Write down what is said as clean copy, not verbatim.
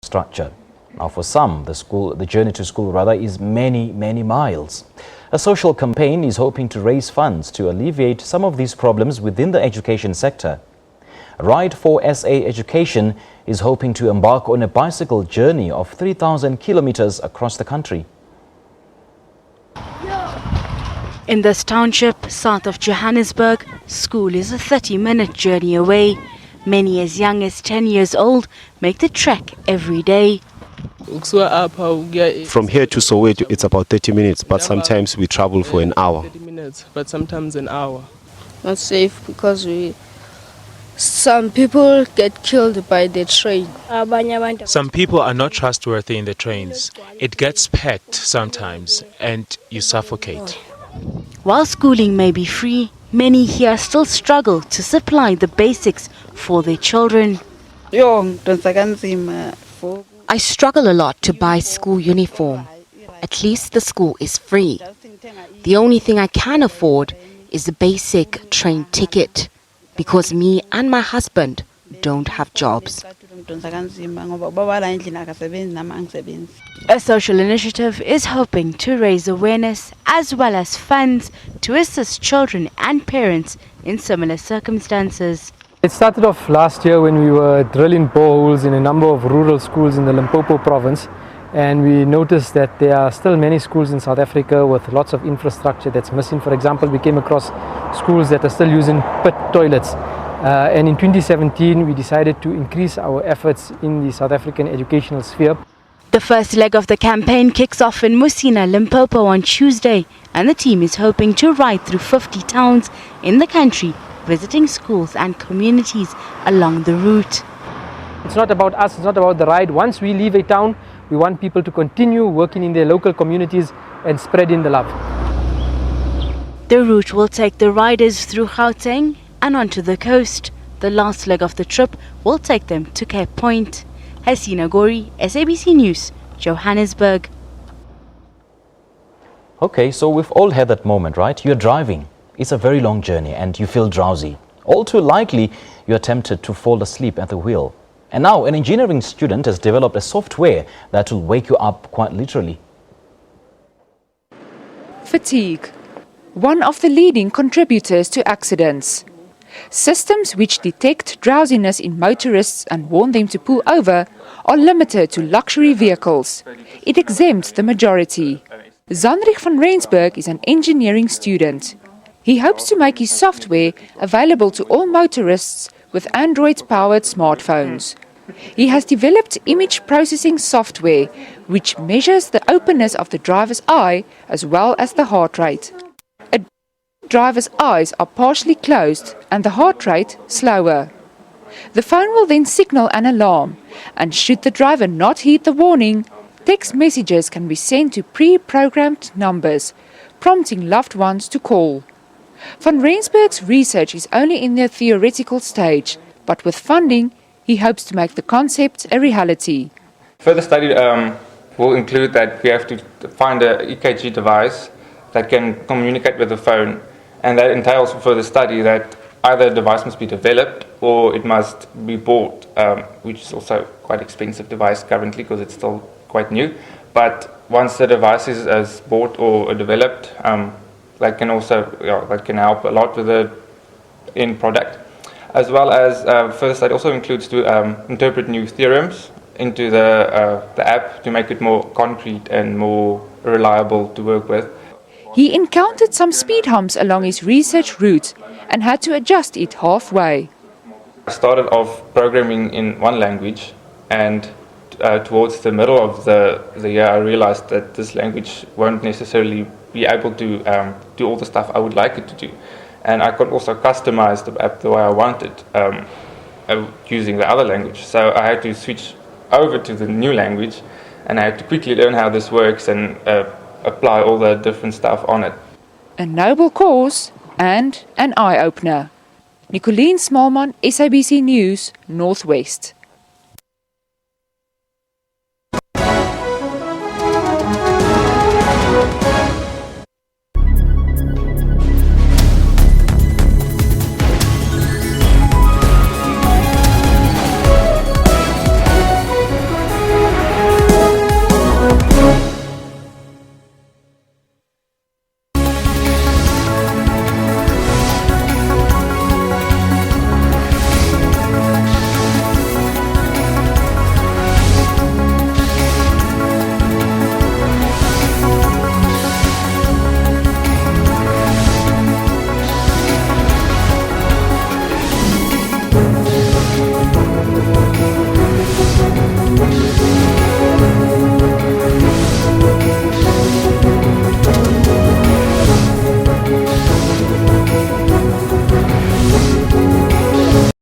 structure. Now for some, the journey to school is many, many miles. A social campaign is hoping to raise funds to alleviate some of these problems within the education sector. Ride4SAeducation is hoping to embark on a bicycle journey of 3,000 kilometers across the country. In this township, south of Johannesburg, school is a 30-minute journey away. Many as young as 10 years old make the trek every day. From here to Soweto, it's about 30 minutes, but sometimes we travel for an hour. 30 minutes, but sometimes an hour. Not safe because some people get killed by the train. Some people are not trustworthy in the trains. It gets packed sometimes and you suffocate. While schooling may be free, many here still struggle to supply the basics for their children. I struggle a lot to buy school uniform. At least the school is free. The only thing I can afford is the basic train ticket, because me and my husband don't have jobs. A social initiative is hoping to raise awareness as well as funds to assist children and parents in similar circumstances. It started off last year when we were drilling boreholes in a number of rural schools in the Limpopo province, and we noticed that there are still many schools in South Africa with lots of infrastructure that's missing. For example, we came across schools that are still using pit toilets. And in 2017, we decided to increase our efforts in the South African educational sphere. The first leg of the campaign kicks off in Musina, Limpopo on Tuesday, and the team is hoping to ride through 50 towns in the country, visiting schools and communities along the route. It's not about us, it's not about the ride. Once we leave a town, we want people to continue working in their local communities and spreading the love. The route will take the riders through Gauteng and onto the coast. The last leg of the trip will take them to Cape Point. Hasina Gori, SABC News, Johannesburg. Okay, so we've all had that moment, right? You're driving. It's a very long journey and you feel drowsy. All too likely, you're tempted to fall asleep at the wheel. And now an engineering student has developed a software that will wake you up quite literally. Fatigue, one of the leading contributors to accidents. Systems which detect drowsiness in motorists and warn them to pull over are limited to luxury vehicles. It exempts the majority. Zanrich van Rensburg is an engineering student. He hopes to make his software available to all motorists with Android-powered smartphones. He has developed image processing software which measures the openness of the driver's eye as well as the heart rate. A driver's eyes are partially closed and the heart rate slower. The phone will then signal an alarm, and should the driver not heed the warning, text messages can be sent to pre-programmed numbers, prompting loved ones to call. Van Rensburg's research is only in the theoretical stage, but with funding, he hopes to make the concept a reality. Further study will include that we have to find an EKG device that can communicate with the phone, and that entails further study that either a device must be developed or it must be bought, which is also quite expensive device currently because it's still quite new. But once the device is bought or developed, that can help a lot with the end product, as well as further study also includes to interpret new theorems into the app to make it more concrete and more reliable to work with. He encountered some speed humps along his research route and had to adjust it halfway. I started off programming in one language, and towards the middle of the year I realized that this language won't necessarily be able to do all the stuff I would like it to do. And I could also customize the app the way I wanted using the other language. So I had to switch over to the new language, and I had to quickly learn how this works and apply all the different stuff on it. A noble cause and an eye-opener. Nicolene Smallman, SABC News, Northwest.